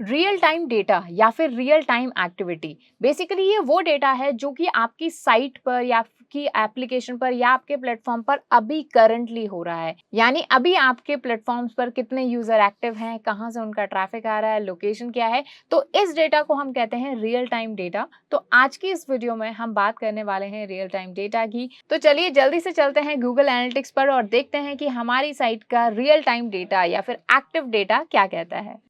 Real time data या फिर real time activity, basically ये वो डेटा है जो कि आपकी साइट पर या आपकी एप्लीकेशन पर या आपके प्लेटफॉर्म पर अभी करंटली हो रहा है। यानी अभी आपके प्लेटफॉर्म्स पर कितने यूजर एक्टिव हैं, कहाँ से उनका ट्रैफिक आ रहा है, लोकेशन क्या है, तो इस डेटा को हम कहते हैं रियल टाइम डेटा। तो आज की इस वीडियो में हम बात करने वाले हैं रियल टाइम डेटा की। तो चलिए जल्दी से चलते हैं गूगल एनालिटिक्स पर और देखते हैं कि हमारी साइट का रियल टाइम डेटा या फिर एक्टिव डेटा क्या कहता है।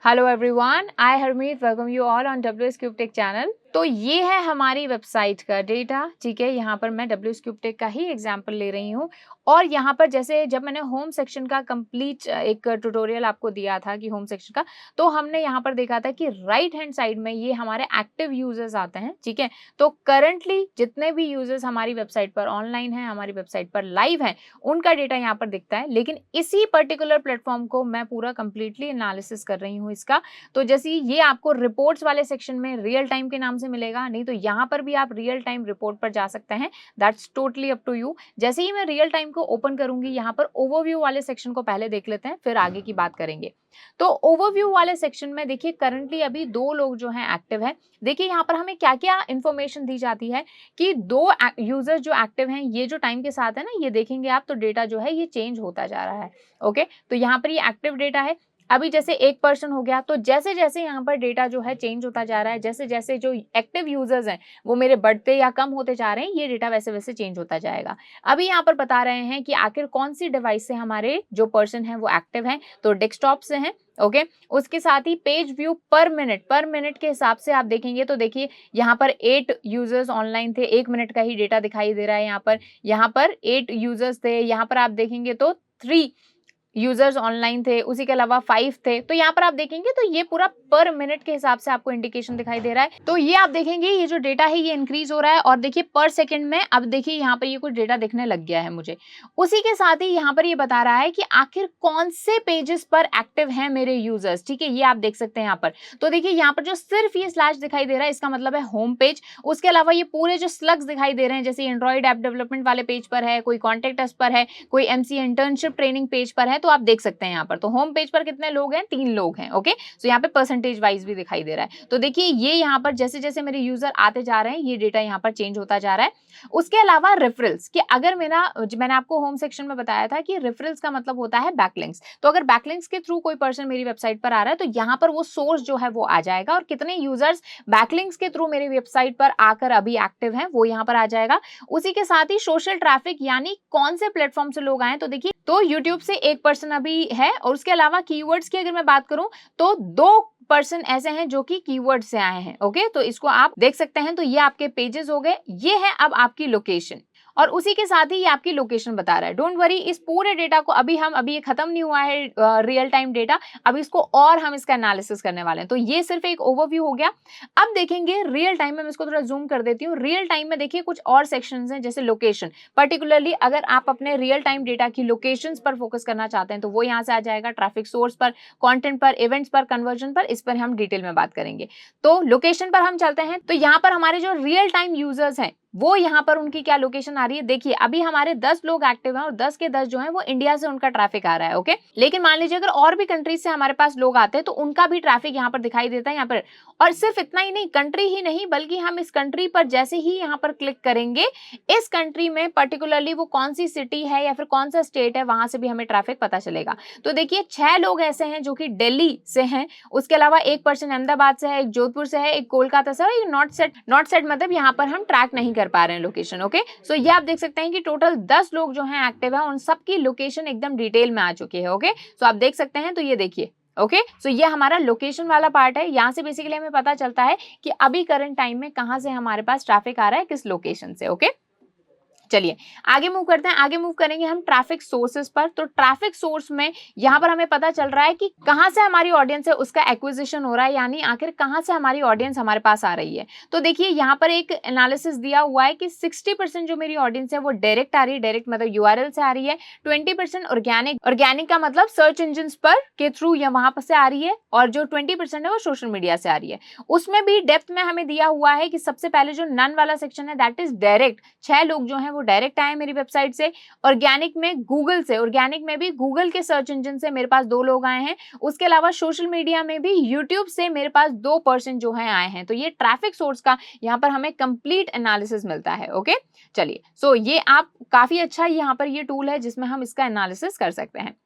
Hello everyone, I Harmeet welcome you all on WS Cube Tech channel। तो ये है हमारी वेबसाइट का डेटा, ठीक है। यहाँ पर मैं WS Cube Tech का ही एग्जांपल ले रही हूँ और यहाँ पर जैसे जब मैंने होम सेक्शन का कंप्लीट एक ट्यूटोरियल आपको दिया था कि होम सेक्शन का, तो हमने यहाँ पर देखा था कि राइट हैंड साइड में ये हमारे एक्टिव यूजर्स आते हैं, ठीक है। तो करंटली जितने भी यूजर्स हमारी वेबसाइट पर ऑनलाइन हैं, हमारी वेबसाइट पर लाइव हैं, उनका डेटा यहाँ पर दिखता है। लेकिन इसी पर्टिकुलर प्लेटफॉर्म को मैं पूरा कंप्लीटली एनालिसिस कर रही हूँ इसका। तो जैसे ये आपको रिपोर्ट्स वाले सेक्शन में रियल टाइम के नाम से मिलेगा, नहीं तो यहाँ पर भी आप रियल टाइम रिपोर्ट पर जा सकते हैं, that's totally up to you. जैसे ही मैं रियल टाइम को ओपन करूंगी, यहाँ पर ओवरव्यू वाले सेक्शन को पहले देख लेते हैं, फिर आगे की बात करेंगे। तो ओवरव्यू वाले सेक्शन में देखिए करंटली अभी 2 लोग जो हैं एक्टिव हैं। देखिए यहाँ पर हमें क्या क्या इंफॉर्मेशन दी जाती है कि 2 यूजर्स जो एक्टिव हैं, ये जो टाइम के साथ है ना, ये देखेंगे आप तो डेटा जो है ये चेंज होता जा रहा है। ओके, तो यहाँ पर ये एक्टिव डेटा है। अभी जैसे एक पर्सन हो गया, तो जैसे जैसे यहाँ पर डेटा जो है चेंज होता जा रहा है, जैसे जैसे जो एक्टिव यूजर्स हैं वो मेरे बढ़ते या कम होते जा रहे हैं, ये डेटा वैसे वैसे चेंज होता जाएगा। अभी यहाँ पर बता रहे हैं कि आखिर कौन सी डिवाइस से हमारे जो पर्सन है वो एक्टिव हैं, तो डेस्कटॉप से हैं। ओके, उसके साथ ही पेज व्यू पर मिनट के हिसाब से आप देखेंगे तो देखिए यहाँ पर 8 यूजर्स ऑनलाइन थे, 1 मिनट का ही डेटा दिखाई दे रहा है। यहाँ पर 8 यूजर्स थे, यहाँ पर आप देखेंगे तो 3 यूजर्स ऑनलाइन थे, उसी के अलावा 5 थे। तो यहाँ पर आप देखेंगे तो ये पूरा पर मिनट के हिसाब से आपको इंडिकेशन दिखाई दे रहा है। तो ये आप देखेंगे ये जो डेटा है ये इंक्रीज हो रहा है और देखिए पर सेकंड में अब देखिए यहाँ पर ये कुछ डेटा दिखने लग गया है मुझे। उसी के साथ ही यहाँ पर ये बता रहा है कि आखिर कौन से पेजेस पर एक्टिव हैं मेरे यूजर्स, ठीक है, ये आप देख सकते हैं यहाँ पर। तो देखिए यहाँ पर जो सिर्फ ये स्लैश दिखाई दे रहा है इसका मतलब है होम पेज। उसके अलावा ये पूरे जो स्लग्स दिखाई दे रहे हैं, जैसे एंड्रॉइड ऐप डेवलपमेंट वाले पेज पर है, कोई कॉन्टेक्ट अस पर है, कोई MC इंटर्नशिप ट्रेनिंग पेज पर है, तो आप देख सकते हैं यहाँ पर। तो होम पेज पर कितने लोग हैं, 3 लोग हैं। ओके, तो यहाँ पे परसेंटेज वाइज भी दिखाई दे रहा है। तो देखिए ये यहाँ पर जैसे जैसे मेरे यूजर आते जा रहे हैं ये डेटा यहाँ पर चेंज होता जा रहा है। उसके अलावा रेफरल्स कि अगर मैंने आपको होम सेक्शन में बताया था कि रेफरल्स का मतलब होता है बैकलिंक्स। तो अगर बैकलिंक्स के थ्रू कोई पर्सन मेरी वेबसाइट पर आ रहा है तो यहाँ पर वो सोर्स जो है वो आ जाएगा और कितने यूजर्स बैकलिंक्स के थ्रू मेरी वेबसाइट पर आकर अभी एक्टिव हैं वो यहाँ पर आ जाएगा। उसी के साथ ही सोशल ट्रैफिक यानी कौन से प्लेटफॉर्म से लोग आए, तो देखिए तो यूट्यूब से 1 पर्सन अभी है और उसके अलावा कीवर्ड्स की अगर मैं बात करूं तो 2 पर्सन ऐसे हैं जो कि कीवर्ड से आए हैं। ओके, तो इसको आप देख सकते हैं। तो ये आपके पेजेस हो गए, ये है अब आपकी लोकेशन और उसी के साथ ही ये आपकी लोकेशन बता रहा है। डोंट वरी, इस पूरे डेटा को अभी ये खत्म नहीं हुआ है रियल टाइम डेटा, अभी इसको और हम इसका एनालिसिस करने वाले हैं। तो ये सिर्फ एक ओवरव्यू हो गया। अब देखेंगे रियल टाइम में, मैं इसको थोड़ा जूम कर देती हूँ। रियल टाइम में देखिए कुछ और सेक्शंस हैं, जैसे लोकेशन। पर्टिकुलरली अगर आप अपने रियल टाइम डेटा की लोकेशंस पर फोकस करना चाहते हैं तो वो यहाँ से आ जाएगा। ट्रैफिक सोर्स पर, कंटेंट पर, इवेंट्स पर, कन्वर्जन पर, इस पर हम डिटेल में बात करेंगे। तो लोकेशन पर हम चलते हैं। तो यहाँ पर हमारे जो रियल टाइम यूजर्स हैं वो यहाँ पर उनकी क्या लोकेशन आ रही है, देखिए अभी हमारे 10 लोग एक्टिव हैं और 10 के 10 जो हैं वो इंडिया से उनका ट्रैफिक आ रहा है। ओके, लेकिन मान लीजिए अगर और भी कंट्रीज से हमारे पास लोग आते हैं तो उनका भी ट्रैफिक यहाँ पर दिखाई देता है यहाँ पर। और सिर्फ इतना ही नहीं, कंट्री ही नहीं बल्कि हम इस कंट्री पर जैसे ही यहाँ पर क्लिक करेंगे, इस कंट्री में पर्टिकुलरली वो कौन सी सिटी है या फिर कौन सा स्टेट है, वहां से भी हमें ट्रैफिक पता चलेगा। तो देखिए 6 लोग ऐसे हैं जो कि दिल्ली से हैं, उसके अलावा 1 पर्सन अहमदाबाद से है, एक जोधपुर से है, एक कोलकाता से है, एक नॉर्थ सेट मतलब यहाँ पर हम ट्रैक नहीं कर पा रहे हैं लोकेशन। ओके, सो ये आप देख सकते हैं कि टोटल 10 लोग जो हैं एक्टिव है, उन सबकी लोकेशन एकदम डिटेल में आ चुकी है। ओके, सो आप देख सकते हैं। तो ये देखिए, ओके, सो ये हमारा लोकेशन वाला पार्ट है। यहाँ से बेसिकली हमें पता चलता है कि अभी करंट टाइम में कहाँ से हमारे पास ट्रैफिक आ रहा है, किस लोकेशन से। ओके, चलिए आगे मूव करते हैं। आगे मूव करेंगे हम ट्रैफिक सोर्सेस पर। तो ट्रैफिक सोर्स में यहाँ पर हमें पता चल रहा है कि कहाँ से हमारी ऑडियंस है उसका एक्विजिशन हो रहा है, यानी आखिर कहाँ से हमारी ऑडियंस हमारे पास आ रही है। तो देखिए यहाँ पर एक एनालिसिस दिया हुआ है कि 60% जो मेरी ऑडियंस है वो डायरेक्ट आ रही है, डायरेक्ट मतलब URL से आ रही है। 20% ऑर्गेनिक का मतलब सर्च इंजिन पर के थ्रू या वहां पर से आ रही है, और जो 20% है वो सोशल मीडिया से आ रही है। उसमें भी डेप्थ में हमें दिया हुआ है कि सबसे पहले जो नन वाला सेक्शन है दैट इज डायरेक्ट, 6 लोग जो है वो वो डायरेक्ट आए मेरी वेबसाइट से। ऑर्गेनिक में गूगल से, ऑर्गेनिक में भी गूगल के सर्च इंजन से मेरे पास 2 लोग आए हैं। उसके अलावा सोशल मीडिया में भी यूट्यूब से मेरे पास 2% जो है आए हैं। तो ये ट्रैफिक सोर्स का यहाँ पर हमें कंप्लीट एनालिसिस मिलता है। ओके, चलिए, सो ये आप काफी अच्छा यहाँ पर ये टूल है जिसमें हम इसका एनालिसिस कर सकते हैं।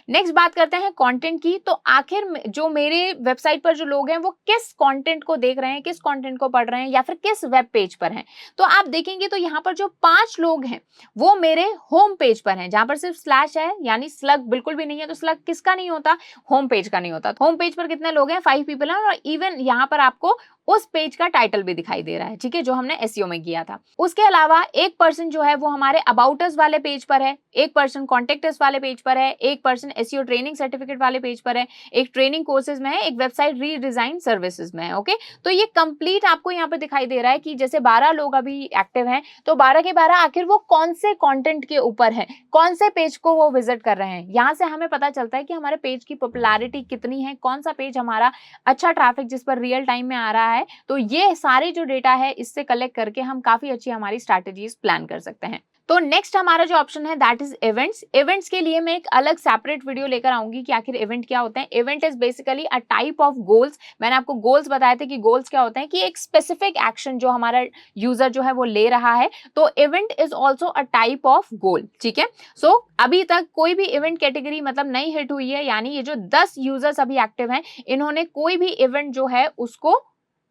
नेक्स्ट बात करते हैं कंटेंट की। तो आखिर जो मेरे वेबसाइट पर जो लोग हैं वो किस कंटेंट को देख रहे हैं, किस कंटेंट को पढ़ रहे हैं, या फिर किस वेब पेज पर हैं। तो आप देखेंगे तो यहाँ पर जो 5 लोग हैं वो मेरे होम पेज पर हैं, जहां पर सिर्फ स्लैश है, यानी स्लग बिल्कुल भी नहीं है। तो स्लग किसका नहीं होता? होम पेज का नहीं होता। होम पेज पर कितने लोग हैं? 5 पीपल हैं। और इवन यहाँ पर आपको उस पेज का टाइटल भी दिखाई दे रहा है, ठीक है, जो हमने एसईओ में किया था। उसके अलावा 1% जो है वो हमारे अबाउट अस वाले पेज पर है, 1% कॉन्टेक्ट अस वाले पेज पर है, 1% एसईओ ट्रेनिंग सर्टिफिकेट वाले पेज पर है, एक ट्रेनिंग कोर्सेज में है, एक वेबसाइट रीडिजाइन सर्विसेज में है। ओके, तो ये कंप्लीट आपको यहाँ पर दिखाई दे रहा है कि जैसे 12 लोग अभी एक्टिव हैं, तो 12 के 12 आखिर वो कौन से कंटेंट के ऊपर है, कौन से पेज को वो विजिट कर रहे हैं। यहाँ से हमें पता चलता है कि हमारे पेज की पॉपुलैरिटी कितनी है, कौन सा पेज हमारा अच्छा ट्रैफिक जिस पर रियल टाइम में आ रहा है। तो ये सारे जो डेटा है इससे कलेक्ट करके हम काफी अच्छी हमारी स्ट्रैटेजीज प्लान कर सकते हैं। तो नेक्स्ट हमारा जो ऑप्शन है दैट इज इवेंट्स। इवेंट्स के लिए मैं एक अलग सेपरेट वीडियो लेकर आऊंगी कि आखिर इवेंट क्या होते हैं। Event is basically a type of goals. मैंने आपको गोल्स बताए थे कि गोल्स क्या होते हैं, कि एक स्पेसिफिक एक्शन जो हमारा यूजर जो है वो ले रहा है। तो event is also a type of goal, ठीक है। सो अभी तक कोई भी इवेंट कैटेगरी मतलब नहीं हिट हुई है, यानी ये जो 10 यूजर्स अभी एक्टिव हैं इन्होंने कोई भी इवेंट जो है उसको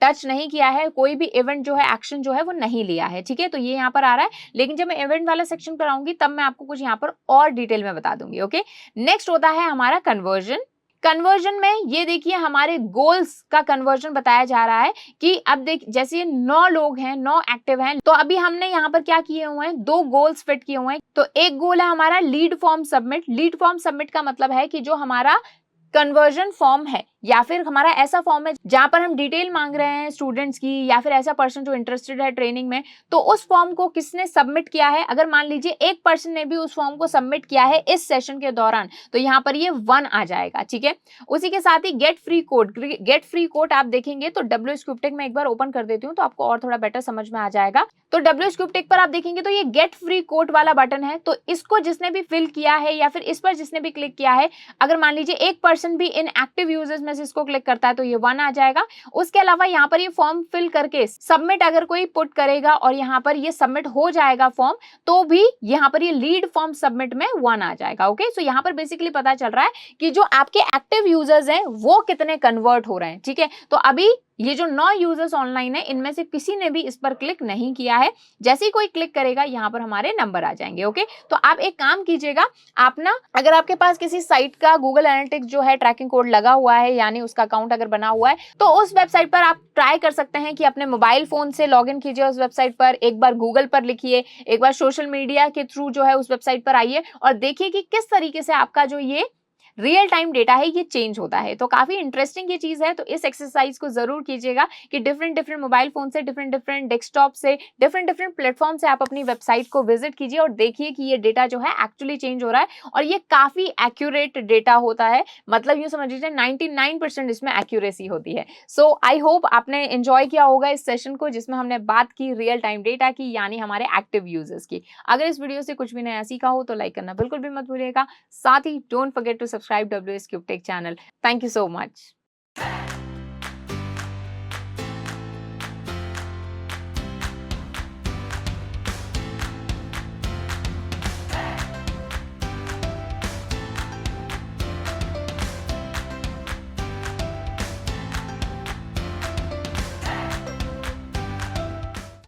टच नहीं किया है, कोई भी इवेंट जो है एक्शन जो है वो नहीं लिया है, ठीक है। तो ये यहाँ पर आ रहा है, लेकिन जब मैं इवेंट वाला सेक्शन पर आऊंगी तब मैं आपको कुछ यहाँ पर और डिटेल में बता दूंगी। ओके, नेक्स्ट होता है हमारा कन्वर्जन। कन्वर्जन में ये देखिए हमारे गोल्स का कन्वर्जन बताया जा रहा है कि अब देख जैसे 9 लोग हैं, 9 एक्टिव हैं, तो अभी हमने यहाँ पर क्या किए हुए हैं, 2 गोल्स फिट किए हुए हैं। तो एक गोल है हमारा lead form submit. Lead form submit का मतलब है कि जो हमारा कन्वर्जन फॉर्म है या फिर हमारा ऐसा फॉर्म है जहां पर हम डिटेल मांग रहे हैं स्टूडेंट्स की या फिर ऐसा पर्सन जो इंटरेस्टेड है ट्रेनिंग में, तो उस फॉर्म को किसने सबमिट किया है। अगर मान लीजिए एक पर्सन ने भी उस फॉर्म को सबमिट किया है इस सेशन के दौरान, तो यहाँ पर ये 1 आ जाएगा, ठीक है। उसी के साथ ही get free code. Get free code आप देखेंगे तो WSCubeTech में एक बार ओपन कर देती हूँ तो आपको और थोड़ा बेटर समझ में आ जाएगा। तो WSCubeTech पर आप देखेंगे तो ये गेट फ्री कोड वाला बटन है, तो इसको जिसने भी फिल किया है या फिर इस पर जिसने भी क्लिक किया है, अगर मान लीजिए एक पर्सन भी इन एक्टिव यूजर्स में से इसको क्लिक करता है तो ये 1 आ जाएगा। उसके अलावा यहाँ पर ये फॉर्म फिल करके सबमिट अगर कोई पुट करेगा और यहाँ पर ये सबमिट हो जाएगा फॉर्म, तो भी यहाँ पर ये लीड फॉर्म सबमिट में 1 आ जाएगा। ओके, सो यहाँ पर बेसिकली पता चल रहा है कि जो आपके एक्टिव यूजर्स हैं वो कितने कन्वर्ट हो रहे हैं, ठीक है। तो अभी ये जो 9 यूजर्स ऑनलाइन है इनमें से किसी ने भी इस पर क्लिक नहीं किया है। जैसे ही कोई क्लिक करेगा यहाँ पर हमारे नंबर आ जाएंगे। ओके, तो आप एक काम कीजिएगा, आप ना अगर आपके पास किसी साइट का गूगल एनालिटिक्स जो है ट्रैकिंग कोड लगा हुआ है, यानी उसका अकाउंट अगर बना हुआ है, तो उस वेबसाइट पर आप ट्राई कर सकते हैं कि अपने मोबाइल फोन से लॉग इन कीजिए उस वेबसाइट पर, एक बार गूगल पर लिखिए, एक बार सोशल मीडिया के थ्रू जो है उस वेबसाइट पर आइए और देखिए कि किस तरीके से आपका जो ये रियल टाइम डेटा है ये चेंज होता है। तो काफी इंटरेस्टिंग ये चीज है। तो इस एक्सरसाइज को जरूर कीजिएगा कि डिफरेंट मोबाइल फोन से, डिफरेंट डेस्कटॉप से, डिफरेंट प्लेटफॉर्म से आप अपनी वेबसाइट को विजिट कीजिए और देखिए कि ये डेटा जो है एक्चुअली चेंज हो रहा है और ये काफी एक्यूरेट डेटा होता है। मतलब यूं समझ लीजिए 99% इसमें एक्यूरेसी होती है। सो आई होप आपने एंजॉय किया होगा इस सेशन को जिसमें हमने बात की रियल टाइम डेटा की, यानी हमारे एक्टिव यूजर्स की। अगर इस वीडियो से कुछ भी नया सीखा हो तो लाइक करना बिल्कुल भी मत भूलिएगा। साथ ही don't forget to subscribe WSCubeTech channel. Thank you so much.